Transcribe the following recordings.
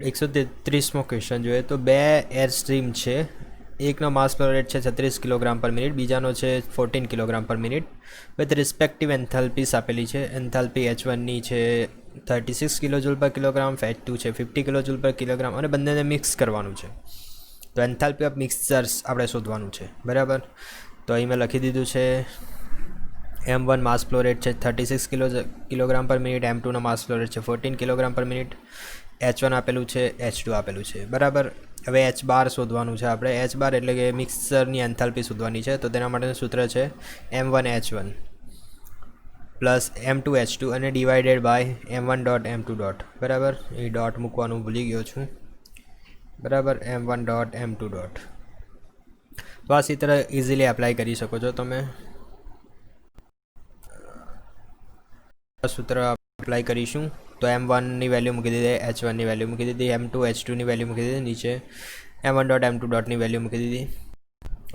133મો question જોઈએ તો બે એર સ્ટ્રીમ છે. એકનો માસ ફ્લો રેટ છે 36 કિલોગ્રામ પર મિનિટ, બીજાનો છે 14 કિલોગ્રામ પર મિનિટ. વિથ રિસ્પેક્ટિવ એન્થાલ્પીસ આપેલી છે. એન્થાલ્પી H1ની છે 36 કિલો જૂલ પર કિલોગ્રામ, H2 છે 50 કિલો જૂલ પર કિલોગ્રામ અને બંનેને મિક્સ કરવાનું છે. તો એન્થાલ્પી ઓફ મિક્સચર્સ આપણે શોધવાનું છે, બરાબર. તો અહીં મેં લખી દીધું છે M1 માસ ફ્લો રેટ છે 36 કિલોગ્રામ પર મિનિટ, M2નો માસ ફ્લો રેટ છે 14 કિલોગ્રામ પર મિનિટ, H1 આપેલું છે, H2 આપેલું છે, બરાબર. હવે H બાર શોધવાનું છે આપણે. H બાર એટલે કે મિક્સરની એન્થાલ્પી શોધવાની છે. તો તેના માટેનું સૂત્ર છે M1H1 પ્લસ M2H2 અને divided by M1 dot M2 dot, બરાબર. એ ડોટ મૂકવાનું ભૂલી ગયો છું, બરાબર. M1 dot M2 dot. તો આ સૂત્ર ઇઝીલી એપ્લાય કરી શકો છો તમે. સૂત્ર એપ્લાય કરીશું તો M1ની વેલ્યુ મૂકી દીધી, H1ની વેલ્યુ મૂકી દીધી, M2 H2ની વેલ્યુ મૂકી દીધી, નીચે M1 ડોટ M2 ડોટની વેલ્યુ મૂકી દીધી.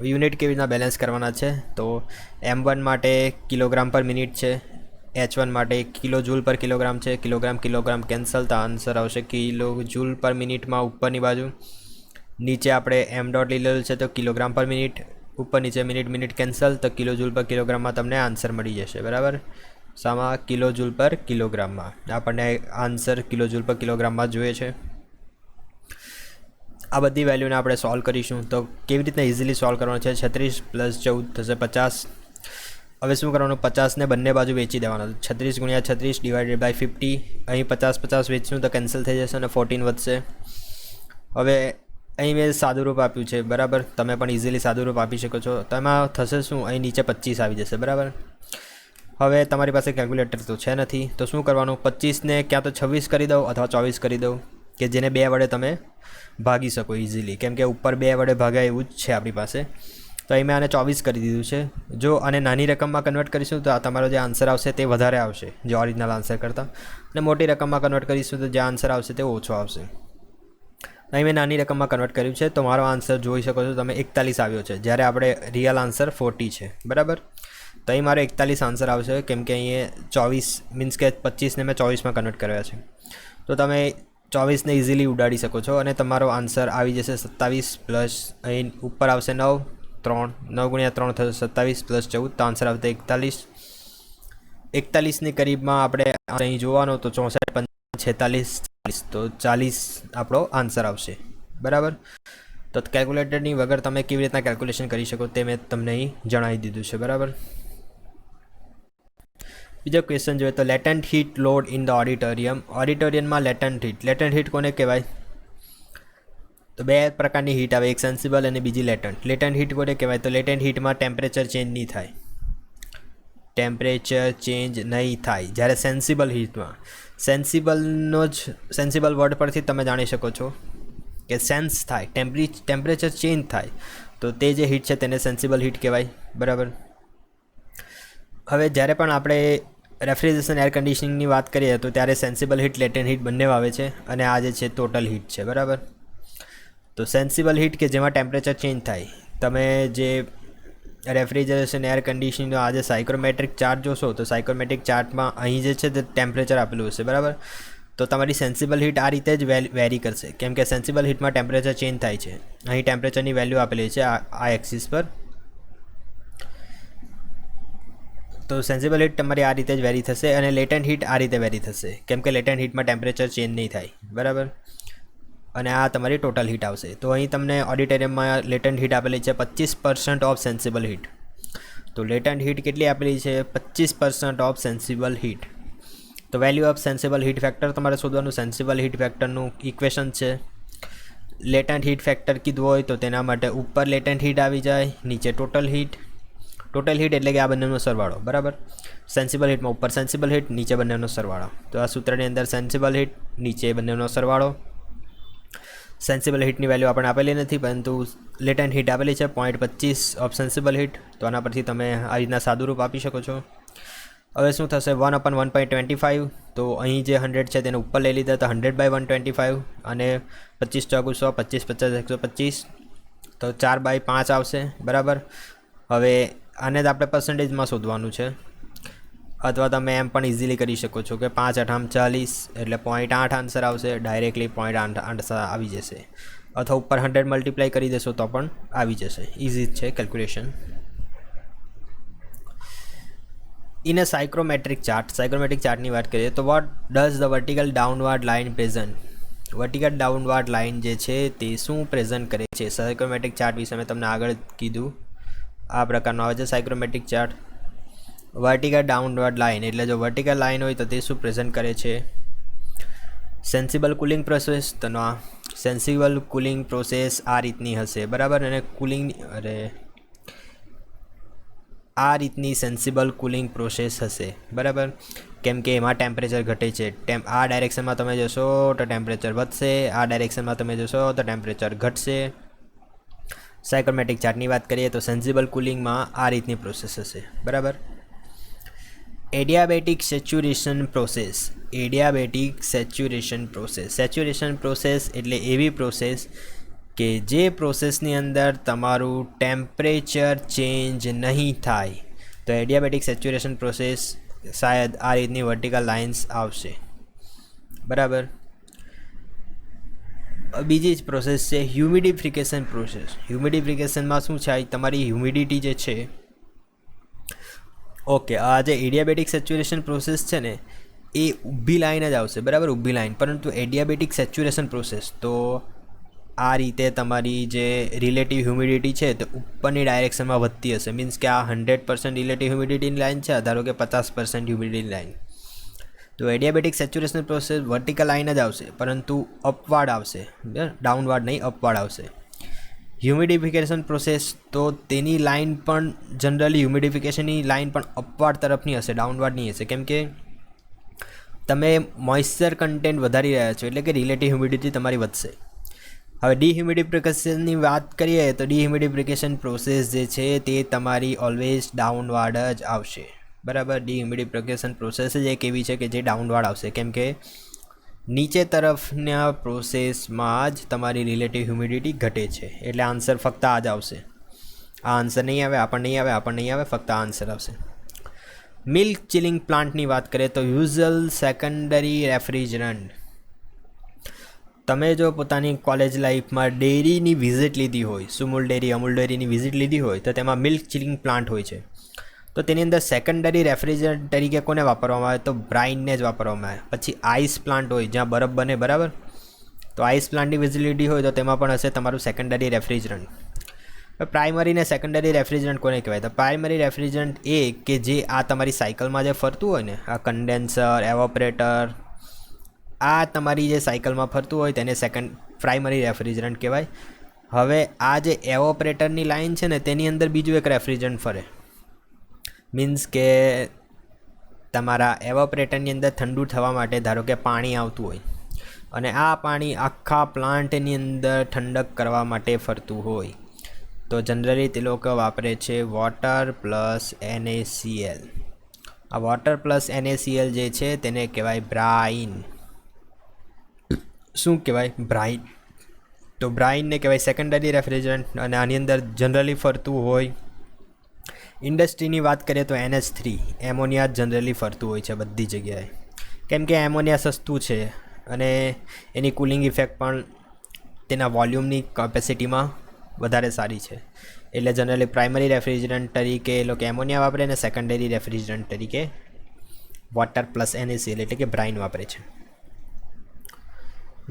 યુનિટ કેવી રીતના બેલેન્સ કરવાના છે તો M1 માટે કિલોગ્રામ પર મિનિટ છે, H1 માટે કિલો જૂલ પર કિલોગ્રામ છે. કિલોગ્રામ કેન્સલ, તો આન્સર આવશે કિલો જૂલ પર મિનિટમાં ઉપરની બાજુ. નીચે આપણે M ડોટ લીધેલું છે તો કિલોગ્રામ પર મિનિટ, ઉપર નીચે મિનિટ કેન્સલ, તો કિલો જૂલ પર કિલોગ્રામમાં તમને આન્સર મળી જશે, બરાબર. સામા કિલો જૂલ પર કિલોગ્રામમાં આપણને આન્સર કિલો જૂલ પર કિલોગ્રામમાં જોઈએ છે. આ બધી વેલ્યુને આપણે સોલ્વ કરીશું. તો કેવી રીતના ઇઝીલી સોલ્વ કરવાનું છે, 36 + 14 થશે 50. હવે શું કરવાનું, 50ને બંને બાજુ વેચી દેવાના. 36 × 36 ડિવાઇડેડ બાય 50. અહીં 50 વેચશું તો કેન્સલ થઈ જશે અને 14 વધશે. હવે અહીં મેં સાદુરૂપ આપ્યું છે, બરાબર. તમે પણ ઇઝીલી સાદુરૂપ આપી શકો છો. તો એમાં થશે શું, અહીં નીચે 25 આવી જશે, બરાબર. હવે તમારી પાસે કેલ્ક્યુલેટર તો છે નથી, તો શું કરવાનું, 25ને ક્યાં તો 26 કરી દઉં અથવા 24 કરી દઉં, કે જેને 2 વડે તમે ભાગી શકો ઇઝીલી, કેમ કે ઉપર 2 વડે ભાગાય એવું જ છે આપણી પાસે. તો અહીં મેં આને 24 કરી દીધું છે. જો આને નાની રકમમાં કન્વર્ટ કરીશું તો આ તમારો જે આન્સર આવશે તે વધારે આવશે જે ઓરિજિનલ આન્સર કરતાં, અને મોટી રકમમાં કન્વર્ટ કરીશું તો જે આન્સર આવશે તે ઓછો આવશે. અહીં મેં નાની રકમમાં કન્વર્ટ કર્યું છે તો મારો આન્સર જોઈ શકો છો તમે 41 આવ્યો છે, જ્યારે આપણે રિયલ આન્સર 40 છે, બરાબર. તો અહીં મારો 41 આન્સર આવશે, કેમ કે અહીં 24 મીન્સ કે 25ને મેં 24માં કન્વર્ટ કર્યા છે. તો તમે 24ને ઇઝીલી ઉડાડી શકો છો અને તમારો આન્સર આવી જશે 27 પ્લસ અહીં ઉપર આવશે 9 × 3 થશે 27 + 14, તો આન્સર આવશે 41. 41ની કરીબમાં આપણે અહીં જોવાનો તો 64 46 40, તો 40 આપણો આન્સર આવશે, બરાબર. તો કેલ્ક્યુલેટરની વગર તમે કેવી રીતના કેલ્ક્યુલેશન કરી શકો તે મેં તમને અહીં જણાવી દીધું છે, બરાબર. બીજો ક્વેશ્ચન જોઈએ તો latent heat load in the ઓડિટોરિયમમાં લેટન્ટ હીટ કોને કહેવાય? તો બે પ્રકારની હીટ આવે, એક સેન્સિબલ અને બીજી લેટન્ટ. લેટન્ટ હીટ કોને કહેવાય? તો લેટન્ટ હીટમાં ટેમ્પરેચર ચેન્જ નહીં થાય, જ્યારે સેન્સિબલ વર્ડ પરથી તમે જાણી શકો છો કે સેન્સ થાય, ટેમ્પરેચર ચેન્જ થાય, તો તે જે હીટ છે તેને સેન્સિબલ હીટ કહેવાય, બરાબર. હવે જ્યારે પણ આપણે રેફ્રિજરેશન એર કન્ડિશનિંગની વાત કરીએ તો ત્યારે સેન્સિબલ હીટ લેટન્ટ હીટ બંને આવે છે, અને આ જે છે ટોટલ હીટ છે, બરાબર. તો સેન્સિબલ હીટ કે જેમાં ટેમ્પરેચર ચેન્જ થાય, તમે જે રેફ્રિજરેશન એર કન્ડિશનિંગનો આ જે સાયક્રોમેટ્રિક ચાર્ટ જોશો તો સાયક્રોમેટ્રિક ચાર્ટમાં અહીં જે છે તે ટેમ્પરેચર આપેલું હશે, બરાબર. તો તમારી સેન્સિબલ હીટ આ રીતે જ વેરી કરશે, કેમ કે સેન્સિબલ હીટમાં ટેમ્પરેચર ચેન્જ થાય છે. અહીં ટેમ્પરેચરની વેલ્યુ આપેલી છે આ એક્સિસ પર. તો સેન્સિબલ હીટ તમારી આ રીતે જ વેરી થશે અને લેટન્ટ હીટ આ રીતે વેરી થશે, કેમ કે લેટન્ટ હીટમાં ટેમ્પરેચર ચેન્જ નહીં થાય, બરાબર. અને આ તમારી ટોટલ હીટ આવશે. તો અહીં તમને ઓડિટોરિયમમાં લેટન્ટ હીટ આપેલી છે 25% ઓફ સેન્સિબલ હીટ. તો લેટન્ટ હીટ કેટલી આપેલી છે? 25% ઓફ સેન્સિબલ હીટ. તો value of sensible heat factor તમારે શોધવાનું. સેન્સિબલ હીટ ફેક્ટરનું ઇક્વેશન છે, લેટન્ટ હીટ ફેક્ટર કીધું હોય તો તેના માટે ઉપર લેટન્ટ હીટ આવી જાય, નીચે ટોટલ હીટ. ટોટલ હીટ એટલે કે આ બંનેનો સરવાળો, બરાબર. સેન્સિબલ હીટમાં ઉપર સેન્સિબલ હીટ, નીચે બંનેનો સરવાળો. તો આ સૂત્રની અંદર સેન્સિબલ હીટ, નીચે બંનેનો સરવાળો. સેન્સિબલ હીટની વેલ્યુ આપણે આપેલી નથી, પરંતુ લેટન્ટ હીટ આપેલી છે 0.25 ઓફ સેન્સિબલ હીટ. તો આના પરથી તમે આ રીતના સાદુરૂપ આપી શકો છો. હવે શું થશે, 1/1.25. તો અહીં જે 100 છે તેને ઉપર લઈ લીધા, તો 100/125, અને 25 × 100, 25 × 50 125, તો 4/5 આવશે, બરાબર. હવે આને જ આપણે પર્સન્ટેજમાં શોધવાનું છે. અથવા તમે એમ પણ ઇઝીલી કરી શકો છો કે 5 8 40 એટલે 0.8 આન્સર આવશે, ડાયરેક્ટલી 0.8 આન્સર આવી જશે. અથવા ઉપર 100 મલ્ટીપ્લાય કરી દેશો તો પણ આવી જશે. ઇઝી જ છે કેલ્ક્યુલેશન. ઇન અ સાયક્રોમેટ્રિક ચાર્ટની વાત કરીએ તો what does the vertical downward line present? Vertical downward line જે છે તે શું પ્રેઝન્ટ કરે છે? સાયક્રોમેટ્રિક ચાર્ટ વિશે મેં તમને આગળ કીધું. આ પ્રકારનો આવે છે psychrometric chart. Vertical downward line એટલે જો વર્ટિકલ લાઇન હોય તો તે શું પ્રેઝન્ટ કરે છે? Sensible cooling process. તો ના, સેન્સિબલ કુલિંગ પ્રોસેસ આ રીતની હશે, બરાબર. અને આ રીતની સેન્સિબલ કુલિંગ પ્રોસેસ હશે, બરાબર. કેમ કે એમાં ટેમ્પરેચર ઘટે છે. આ ડાયરેક્શનમાં તમે જશો તો ટેમ્પરેચર વધશે, આ ડાયરેક્શનમાં તમે જશો તો ટેમ્પરેચર ઘટશે. સાયક્રોમેટ્રિક ચાર્ટની વાત કરીએ તો સેન્સિબલ કુલિંગમાં આ રીતની પ્રોસેસ હશે, બરાબર. Adiabatic saturation process. Saturation process એટલે એવી પ્રોસેસ કે જે પ્રોસેસની અંદર તમારું ટેમ્પરેચર ચેન્જ નહીં થાય. તો એડિયાબેટિક સેચ્યુરેશન પ્રોસેસ શાયદ આ રીતની વર્ટિકલ લાઇન્સ આવશે, બરાબર. બીજી જ પ્રોસેસ છે હ્યુમિડિફિકેશન પ્રોસેસ. હ્યુમિડિફિકેશનમાં શું છે? તમારી હ્યુમિડિટી જે છે, ઓકે, આ જે એડિયાબેટિક સેચ્યુરેશન પ્રોસેસ છે ને એ ઊભી લાઈન જ આવશે, બરાબર, ઊભી લાઈન. પરંતુ એડિયાબેટિક સેચ્યુરેશન પ્રોસેસ તો આ રીતે તમારી જે રિલેટિવ હ્યુમિડિટી છે તે ઉપરની ડાયરેક્શનમાં વધતી હશે. મીન્સ કે આ 100% રિલેટિવ હ્યુમિડિટીની લાઈન છે, ધારો કે 50% હ્યુમિડિટીની લાઈન. તો adiabatic saturation process vertical line જ આવશે, પરંતુ અપવાર્ડ આવશે, ડાઉનવાર્ડ નહીં, અપવાર્ડ આવશે. હ્યુમિડિફિકેશન પ્રોસેસ તો તેની લાઈન પણ જનરલી હ્યુમિડિફિકેશનની લાઈન પણ અપવાર્ડ તરફની હશે, ડાઉનવાર્ડ નહીં હશે. કેમ કે તમે મોઇશ્ચર કન્ટેન્ટ વધારી રહ્યા છો એટલે કે રિલેટિવ હ્યુમિડિટી તમારી વધશે. હવે ડિહ્યુમિડિફિકેશનની વાત કરીએ તો ડિહ્યુમિડિફિકેશન પ્રોસેસ જે છે તે તમારી ઓલવેઝ ડાઉનવાર્ડ જ આવશે, બરાબર. ડિહ્યુમિડિફિકેશન પ્રોસેસ જ એક એવી છે કે જે ડાઉનવાર્ડ આવશે, કેમ કે નીચે તરફના પ્રોસેસમાં જ તમારી રિલેટિવ હ્યુમિડિટી ઘટે છે. એટલે આન્સર ફક્ત આ જ આવશે. આ આન્સર નહીં આવે, આ પણ નહીં આવે, આ પણ નહીં આવે, ફક્ત આ આન્સર આવશે. મિલ્ક ચિલિંગ પ્લાન્ટની વાત કરીએ તો યુઝ્યુઅલ સેકન્ડરી રેફ્રિજરન્ટ. તમે જો પોતાની કોલેજ લાઈફમાં ડેરીની વિઝિટ લીધી હોય, સુમૂલ ડેરી, અમૂલ ડેરીની વિઝિટ લીધી હોય તો તેમાં મિલ્ક ચિલિંગ પ્લાન્ટ હોય છે. તો તેની અંદર સેકન્ડરી રેફ્રિજરન્ટ તરીકે કોને વાપરવામાં આવે? તો બ્રાઇનને જ વાપરવામાં આવે. પછી આઈસ પ્લાન્ટ હોય જ્યાં બરફ બને, બરાબર. તો આઈસ પ્લાન્ટની વિઝિટ લીધી હોય તો તેમાં પણ હશે તમારું સેકન્ડરી રેફ્રિજરન્ટ. પ્રાઇમરી ને સેકન્ડરી રેફ્રિજરન્ટ કોને કહેવાય? તો પ્રાઇમરી રેફ્રિજરન્ટ એ કે જે આ તમારી સાયકલમાં જે ફરતું હોય ને, આ કન્ડેન્સર, એવોપરેટર, આ તમારી જે સાયકલમાં ફરતું હોય તેને પ્રાઇમરી રેફ્રિજરન્ટ કહેવાય. હવે આ જે એવોપરેટરની લાઇન છે ને તેની અંદર બીજું એક રેફ્રિજરન્ટ ફરે. મીન્સ કે તમારા એવોપરેટરની અંદર ઠંડુ થવા માટે ધારો કે પાણી આવતું હોય અને આ પાણી આખા પ્લાન્ટની અંદર ઠંડક કરવા માટે ફરતું હોય તો જનરલી તે લોકો વાપરે છે વોટર પ્લસ NaCl. આ વોટર પ્લસ NaCl જે છે તેને કહેવાય બ્રાઇન. શું કહેવાય? બ્રાઇન. તો બ્રાઇનને કહેવાય સેકન્ડરી રેફ્રિજરન્ટ અને આની અંદર જનરલી ફરતું હોય. ઇન્ડસ્ટ્રીની વાત કરીએ તો NH3 એમોનિયા જ જનરલી ફરતું હોય છે બધી જગ્યાએ, કેમ કે એમોનિયા સસ્તું છે અને એની કુલિંગ ઇફેક્ટ પણ તેના વોલ્યુમની કેપેસિટીમાં વધારે સારી છે. એટલે જનરલી પ્રાઇમરી રેફ્રિજરન્ટ તરીકે એ લોકો એમોનિયા વાપરે અને સેકન્ડરી રેફ્રિજરન્ટ તરીકે વોટર પ્લસ NaCl એટલે કે બ્રાઇન વાપરે છે.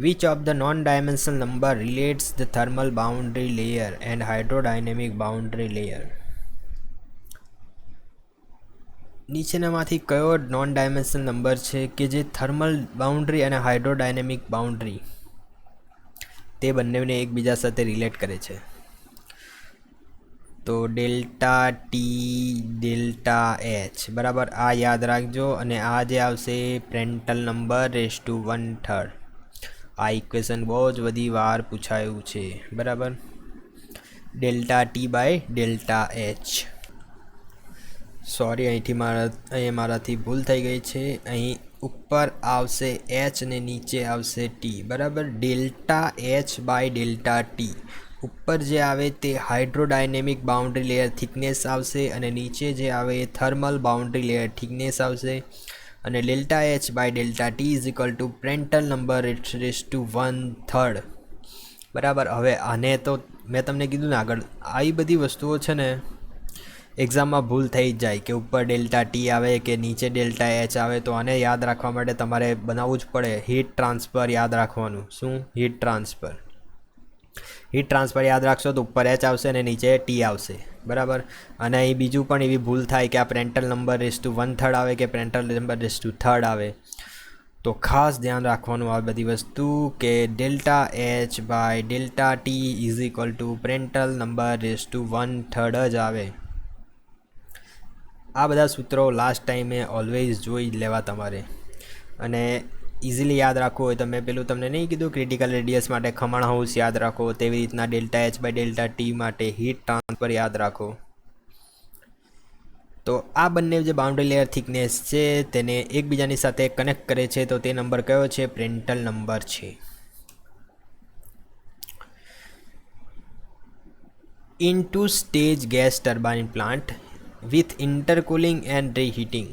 Which of the non-dimensional number relates the thermal boundary layer and hydrodynamic boundary layer? નીચેનામાંથી કયો નોન ડાયમેન્શનલ નંબર છે કે જે થર્મલ બાઉન્ડ્રી અને હાઇડ્રોડાયનેમિક બાઉન્ડ્રી તે બંનેને એકબીજા સાથે રિલેટ કરે છે? તો ડેલ્ટા ટી, ડેલ્ટા એચ, બરાબર. આ યાદ રાખજો. અને આ જે આવશે પ્રેન્ટલ નંબર (1/3). આ ઇક્વેશન બહુ જ બધી વાર પૂછાયું છે, બરાબર. Delta T by delta H. Sorry, અહીં મારાથી ભૂલ થઈ ગઈ છે. અહીં ઉપર આવશે એચ અને નીચે આવશે ટી, બરાબર. Delta H by delta T. ઉપર જે આવે તે હાઇડ્રોડાયનેમિક બાઉન્ડ્રી લેયર થિકનેસ આવશે અને નીચે જે આવે એ થર્મલ બાઉન્ડ્રી લેયર થિકનેસ આવશે અને delta H by delta T is equal to Prandtl number raise to 1/3. બરાબર. હવે આને તો મેં તમને કીધું ને આગળ, આવી બધી વસ્તુઓ છે ને એક્ઝામમાં ભૂલ થઈ જ જાય કે ઉપર ડેલ્ટા ટી આવે કે નીચે ડેલ્ટા એચ આવે. તો આને યાદ રાખવા માટે તમારે બનાવવું જ પડે હીટ ટ્રાન્સફર યાદ રાખવાનું. શું? Heat transfer. હીટ ટ્રાન્સફર યાદ રાખશો તો ઉપર એચ આવશે અને નીચે ટી આવશે. બરાબર. અને અહીં બીજું પણ એવી ભૂલ થાય કે આ પ્રેન્ટલ નંબર રેઝ ટુ 1/3 આવે કે પ્રેન્ટલ નંબર રેઝ ટુ 3 આવે. તો ખાસ ધ્યાન રાખવાનું આ બધી વસ્તુ કે delta H by delta T is equal to Prandtl number raise to 1/3 જ આવે. આ બધા સૂત્રો લાસ્ટ ટાઈમે ઓલવેઝ જોઈ લેવા તમારે. અને ઇઝીલી યાદ રાખવું હોય તો મેં પેલું તમને નહીં કીધું ક્રિટિકલ રેડિયસ માટે ખમણ હાઉસ યાદ રાખો, તેવી રીતના delta H by delta T માટે હીટ ટ્રાન્સફર યાદ રાખો. તો આ બંને જે બાઉન્ડ્રી લેયર થિકનેસ છે તેને એકબીજાની સાથે કનેક્ટ કરે છે. તો તે નંબર કયો છે? પ્રેન્ટલ નંબર છે. In two stage gas turbine plant with intercooling and reheating.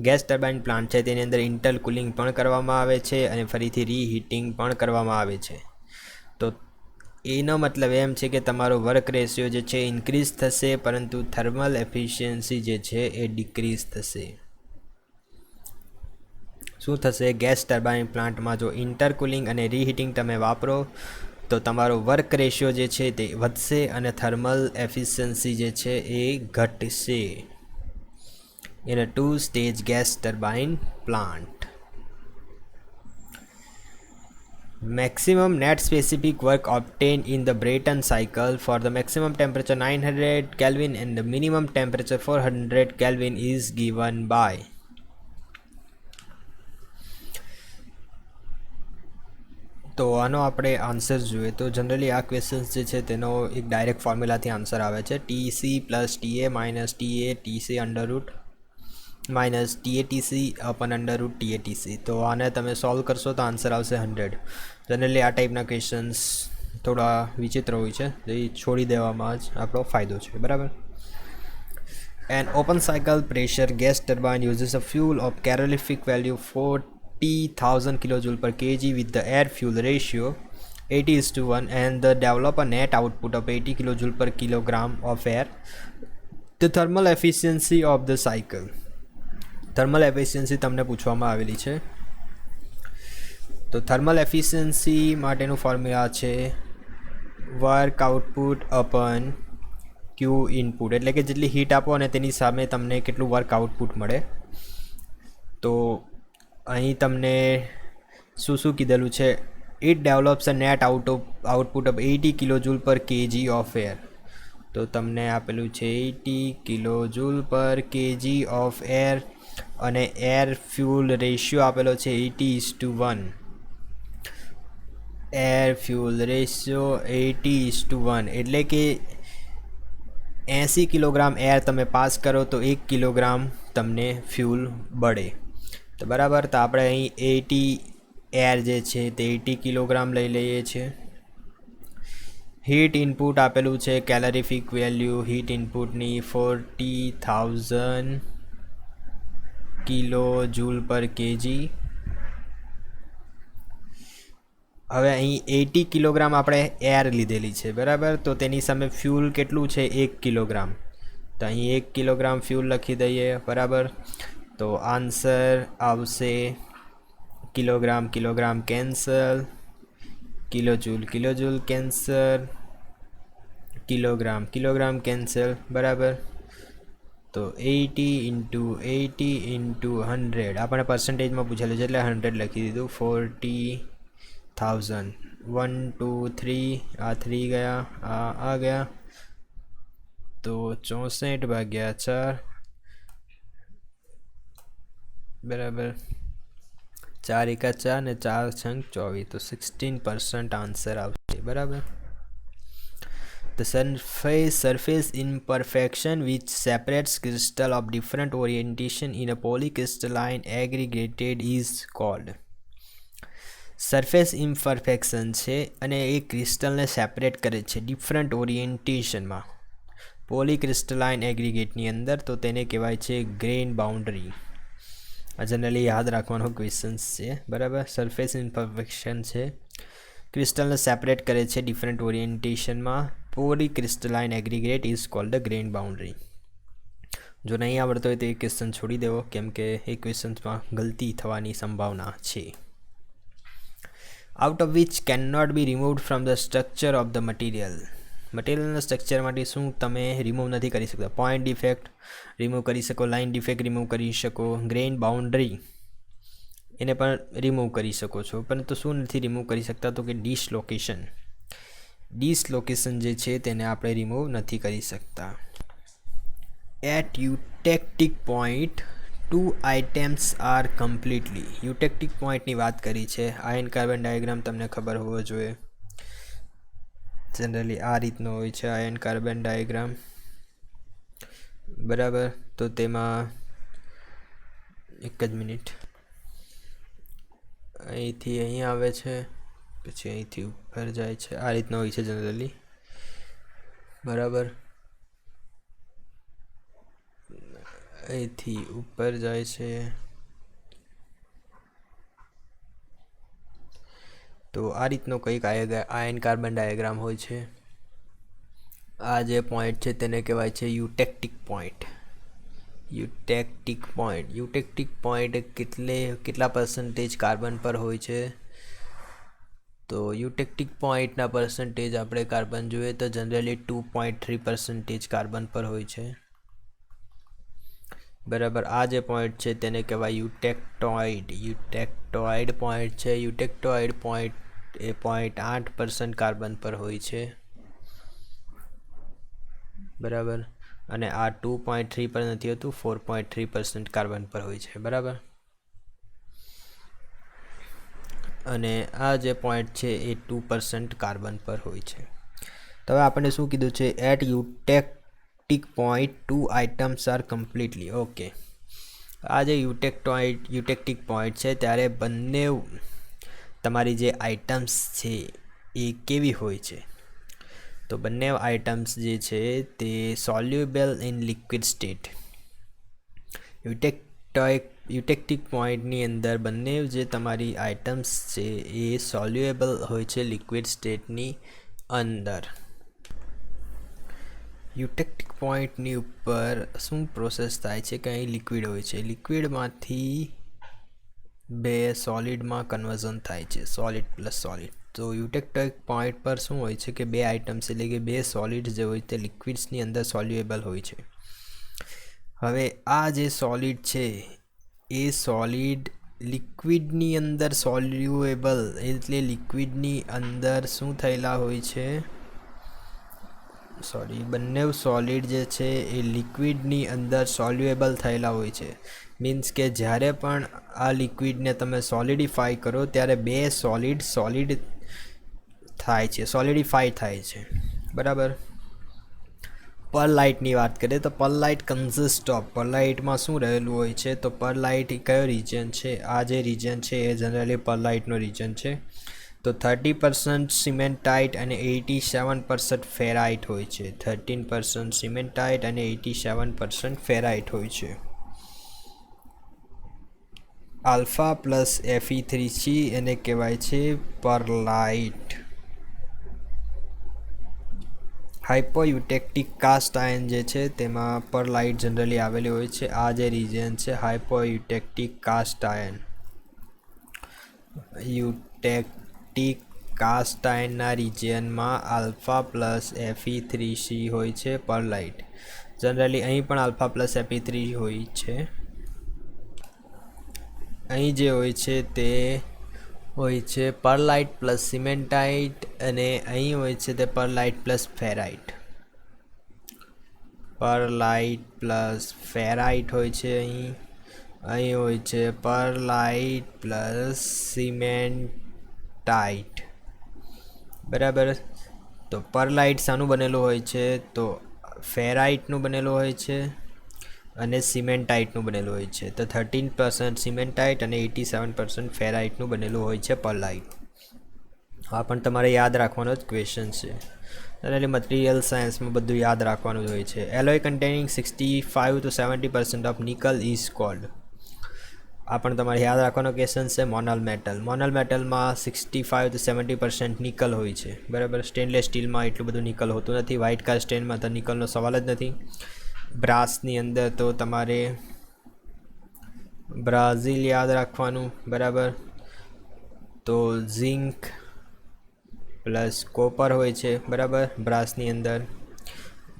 Gas turbine plant છે તેની અંદર ઇન્ટરકુલિંગ પણ કરવામાં આવે છે અને ફરીથી રીહીટિંગ પણ કરવામાં આવે છે. તો એનો મતલબ એમ છે કે તમારો વર્ક રેશિયો જે છે ઇન્ક્રીઝ થશે, પરંતુ થર્મલ એફિશિયન્સી જે છે એ ડિક્રીઝ થશે. શું થશે? ગેસ ટર્બાઇન પ્લાન્ટમાં જો ઇન્ટરકુલિંગ અને રીહીટિંગ તમે વાપરો તો તમારો વર્ક રેશિયો જે છે તે વધશે અને થર્મલ એફિશિયન્સી જે છે એ ઘટશે. in a two-stage gas turbine plant. Maximum net specific work obtained in the Brayton cycle for the maximum temperature 900 Kelvin and the minimum temperature 400 Kelvin is given by. તો આનો આપણે આન્સર જોઈએ તો generally આ questions જે છે તેનો એક ડાયરેક્ટ ફોર્મ્યુલાથી આન્સર આવે છે. TC plus TA minus TA TC under root minus TATC upon under root TATC. તો આને તમે સોલ્વ કરશો તો આન્સર આવશે 100. જનરલી આ ટાઈપના ક્વેશ્ચન્સ થોડા વિચિત્ર હોય છે, જે છોડી દેવામાં જ આપણો ફાયદો છે. બરાબર. An open cycle pressure gas turbine uses a fuel of calorific value 40,000 kJ per kg with the air fuel ratio 80:1 and the develop a net output of 80 kJ per kilogram of air. The thermal efficiency of the cycle. Thermal efficiency તમને પૂછવામાં આવેલી છે. તો thermal efficiency માટેનું formula છે work output અપન ક્યુ input, એટલે કે જેટલી હીટ આપો અને તેની સામે તમને કેટલું વર્ક આઉટપુટ મળે. તો અહીં તમને શું શું કીધેલું છે? It develops a net output of 80 kilojoule per kg of air. તો તમને આપેલું છે 80 kilojoule per kg of air અને એર ફ્યુલ રેશિયો આપેલો છે 80:1. એર ફ્યુલ રેશિયો 80:1 એટલે કે 80 કિલોગ્રામ એર તમે પાસ કરો તો 1 કિલોગ્રામ તમને ફ્યુલ બળે. તો બરાબર. તો આપણે અહીં 80 એર જે છે તે 80 કિલોગ્રામ લઈ લઈએ છીએ. હીટ ઇનપુટ આપેલું છે કેલરીફિક વેલ્યુ હીટ ઇનપુટની 40,000 કિલો જૂલ પર કેજી. હવે અહીં 80 કિલોગ્રામ આપણે એર લીધેલી છે. બરાબર. તો તેની સામે ફ્યુલ કેટલું છે? 1 કિલોગ્રામ. તો અહીં 1 કિલોગ્રામ ફ્યુલ લખી દઈએ. બરાબર. તો આન્સર આવશે kilogram kilogram cancel, kilojoule cancel, kilogram kilogram cancel. બરાબર. તો 80 × 100 આપણે પર્સન્ટેજમાં પૂછેલું છે એટલે 100 લખી દીધું. 40,000 1 2 3 આ 3 ગયા, આ ગયા. તો 64/4 બરાબર. 4 × 4 ને 4 × 24 તો 16% આન્સર આવશે. બરાબર. The surface imperfection which separates crystal of different orientation in a polycrystalline aggregated is called. Surface imperfection છે અને એ ક્રિસ્ટલને સેપરેટ કરે છે ડિફરન્ટ ઓરિએન્ટેશનમાં પોલીક્રિસ્ટલાઇન એગ્રીગેટની અંદર, તો તેને કહેવાય છે ગ્રેન બાઉન્ડરી. આ જનરલી યાદ રાખવાનો ક્વેશ્ચન્સ છે, બરાબર. સરફેસ ઇમ્પરફેક્શન છે, ક્રિસ્ટલને સેપરેટ કરે છે ડિફરન્ટ ઓરિએન્ટેશનમાં. Polycrystalline aggregate is called the grain boundary. જો નહીં આવડતો હોય તો એ ક્વેશ્ચન છોડી દેવો, કેમ કે એ ક્વેશ્ચન્સમાં ગલતી થવાની સંભાવના છે. Out of which can not be removed from the structure of the material. મટીરિયલના સ્ટ્રક્ચરમાંથી શું તમે રિમૂવ નથી કરી શકતા? પોઈન્ટ ડિફેક્ટ રિમૂવ કરી શકો, લાઇન ડિફેક્ટ રિમૂવ કરી શકો, ગ્રેન બાઉન્ડરી એને પણ રિમૂવ કરી શકો છો, પરંતુ શું નથી રિમૂવ કરી શકતા? તો કે ડિસલોકેશન જે છે તેને આપણે રિમૂવ નથી કરી શકતા. At eutectic point 2 items are completely. Eutectic પોઈન્ટની વાત કરી છે. આયન કાર્બન ડાયાગ્રામ તમને ખબર હોવો જોઈએ. જનરલી આ રીતનો હોય છે આયન કાર્બન ડાયાગ્રામ, બરાબર. તો તેમાં એક જ મિનિટ, અહીંથી અહીં આવે છે, પછી અહીંથી ઉપર જાય છે, આ રીતનો હોય છે જનરલી, બરાબર. અહીંથી ઉપર જાય છે, તો આ રીતનો કંઈક આયન કાર્બન ડાયાગ્રામ હોય છે. આ જે પોઈન્ટ છે તેને કહેવાય છે યુટેક્ટિક પોઈન્ટ. યુટેક્ટિક પોઈન્ટ કેટલા પર્સન્ટેજ કાર્બન પર હોય છે? તો યુટેક્ટિક પોઈન્ટના પર્સન્ટેજ આપણે કાર્બન જોઈએ તો જનરલી 2.3% કાર્બન પર હોય છે, બરાબર. આ જે પોઈન્ટ છે તેને કહેવાય યુટેક્ટોઇડ પોઈન્ટ છે. યુટેક્ટોઇડ પોઈન્ટ એ 0.8% કાર્બન પર હોય છે, બરાબર. અને આ 2.3 પર નથી હોતું, 4.3% કાર્બન પર હોય છે, બરાબર. અને આ જે પોઈન્ટ છે એ 2% કાર્બન પર હોય છે. તો હવે આપણને શું કીધું છે? At eutectic point 2 items are completely okay. આ જે યુટેક્ટિક પોઈન્ટ છે ત્યારે બંને તમારી જે આઇટમ્સ છે એ કેવી હોય છે? તો બંને આઇટમ્સ જે છે તે સોલ્યુબલ ઇન લિક્વિડ સ્ટેટ. યુટેક્ટિક પોઈન્ટની અંદર બંને જે તમારી આઇટમ્સ છે એ સોલ્યુએબલ હોય છે લિક્વિડ સ્ટેટની અંદર. યુટેક્ટિક પોઈન્ટની ઉપર શું પ્રોસેસ થાય છે કે અહીં લિક્વિડ હોય છે, લિક્વિડમાંથી બે સોલિડમાં કન્વર્ઝન થાય છે, સોલિડ પ્લસ સોલિડ. તો યુટેક્ટિક પોઈન્ટ પર શું હોય છે કે બે આઇટમ્સ એટલે કે બે સોલિડ જે હોય તે લિક્વિડ્સની અંદર સોલ્યુએબલ હોય છે. હવે આ જે સોલિડ છે એ સોલિડ લિક્વિડની અંદર સોલ્યુએબલ એટલે લિક્વિડની અંદર શું થયેલા હોય છે? બંને સોલિડ જે છે એ લિક્વિડની અંદર સોલ્યુએબલ થયેલા હોય છે. મીન્સ કે જ્યારે પણ આ લિક્વિડને તમે સોલિડિફાઈ કરો ત્યારે બે સોલિડ થાય છે, સોલિડિફાઈ થાય છે, બરાબર. પરલાઇટની વાત કરીએ તો પરલાઇટ કન્સિસ્ટ ઓફ, પરલાઇટમાં શું રહેલું હોય છે? તો પરલાઇટ કયો રિજન છે? આ જે રિજન છે એ જનરલી પરલાઇટનો રિજન છે. તો 30% સિમેન્ટાઇટ અને 87% ફેરાઇટ હોય છે. 13% સિમેન્ટાઇટ અને 87% ફેરાઇટ હોય છે. આલ્ફા પ્લસ Fe3C એને કહેવાય છે પરલાઇટ. હાઇપોયુટેક્ટિક કાસ્ટ આયન જે છે તેમાં પરલાઇટ જનરલી આવેલી હોય છે. આ જે રિજન છે હાઇપોયુટેક્ટિક કાસ્ટ આયન, યુટેક્ટિક કાસ્ટ આયનના રિજિયનમાં આલ્ફા પ્લસ Fe3C હોય છે પરલાઇટ. જનરલી અહીં પણ આલ્ફા પ્લસ Fe3 હોય છે. અહીં જે હોય છે તે હોય છે પરલાઇટ પ્લસ સિમેન્ટાઇટ અને અહીં હોય છે તે pearlite plus ferrite. Pearlite plus ferrite હોય છે અહીં હોય છે પરલાઇટ પ્લસ સિમેન્ટાઇટ, બરાબર. તો પરલાઇટ શાનું બનેલું હોય છે? તો ફેરાઇટનું બનેલું હોય છે અને સિમેન્ટાઇટનું બનેલું હોય છે. તો 13% સિમેન્ટાઇટ અને 87% ફેરાઇટનું બનેલું હોય છે પર્લાઇટ. આ પણ તમારે યાદ રાખવાનો જ ક્વેશ્ચન છે. એટલે મટીરિયલ સાયન્સમાં બધું યાદ રાખવાનું જ હોય છે. Alloy containing 65 to 70% of nickel is called. આ પણ તમારે યાદ રાખવાનો ક્વેશ્ચન છે. Monel metal. મોનલ મેટલમાં 65 to 70% નિકલ હોય છે, બરાબર. સ્ટેનલેસ સ્ટીલમાં એટલું બધું નિકલ હોતું નથી. વ્હાઇટ કાસ્ટ સ્ટેનમાં તો નિકલનો સવાલ જ નથી. બ્રાસની અંદર તો તમારે બ્રાઝિલ યાદ રાખવાનું, બરાબર. તો ઝિંક પ્લસ કોપર હોય છે, બરાબર, બ્રાસની અંદર.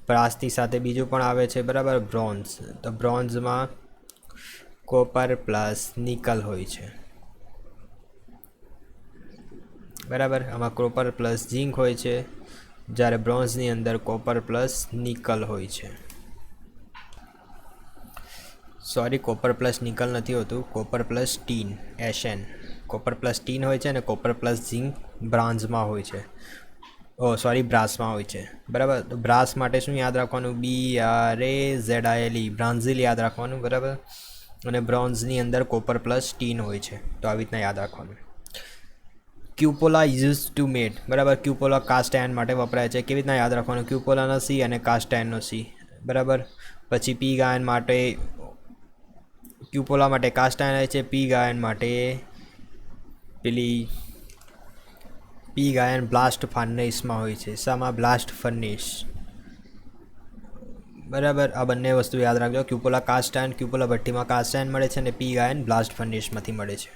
બ્રાસની સાથે બીજું પણ આવે છે, બરાબર, બ્રોન્ઝ. તો બ્રોન્ઝમાં કોપર પ્લસ નિકલ હોય છે, બરાબર. આમાં કોપર પ્લસ ઝિંક હોય છે, જ્યારે બ્રોન્ઝની અંદર કોપર પ્લસ નિકલ હોય છે. સોરી, કોપર પ્લસ નિકલ નથી હોતું, કોપર પ્લસ ટીન, એશન. કોપર પ્લસ ટીન હોય છે અને કોપર પ્લસ ઝિંક બ્રાન્ઝમાં હોય છે. સોરી, બ્રાસમાં હોય છે, બરાબર. તો બ્રાસ માટે શું યાદ રાખવાનું? BRAZILE, બ્રાઝિલ યાદ રાખવાનું, બરાબર. અને બ્રોન્ઝની અંદર કોપર પ્લસ ટીન હોય છે. તો આવી રીતના યાદ રાખવાનું. ક્યુપોલા યુઝ ટુ મેડ, બરાબર. ક્યુપોલા કાસ્ટ આયર્ન માટે વપરાય છે. કેવી રીતના યાદ રાખવાનું? ક્યુપોલાનો C અને કાસ્ટ આયર્નનો C, બરાબર. પછી પીગ આયર્ન માટે, ક્યુપોલા માટે કાસ્ટ આયર્ન હોય છે, પીગ આયર્ન માટે પેલી પીગ આયર્ન બ્લાસ્ટ ફર્નેસમાં હોય છે. શામાં? બ્લાસ્ટ ફર્નેસ, બરાબર. આ બંને વસ્તુ યાદ રાખજો. ક્યુપોલા કાસ્ટ આયર્ન, ક્યુપોલા ભઠ્ઠીમાં કાસ્ટ આયર્ન મળે છે અને પીગ આયર્ન બ્લાસ્ટ ફર્નેસમાંથી મળે છે.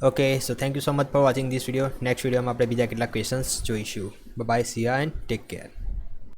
Okay, so thank you so much for watching this video. Next વિડીયોમાં આપણે બીજા કેટલાક ક્વેશ્ચન્સ જોઈશું. Bye, see you and take care.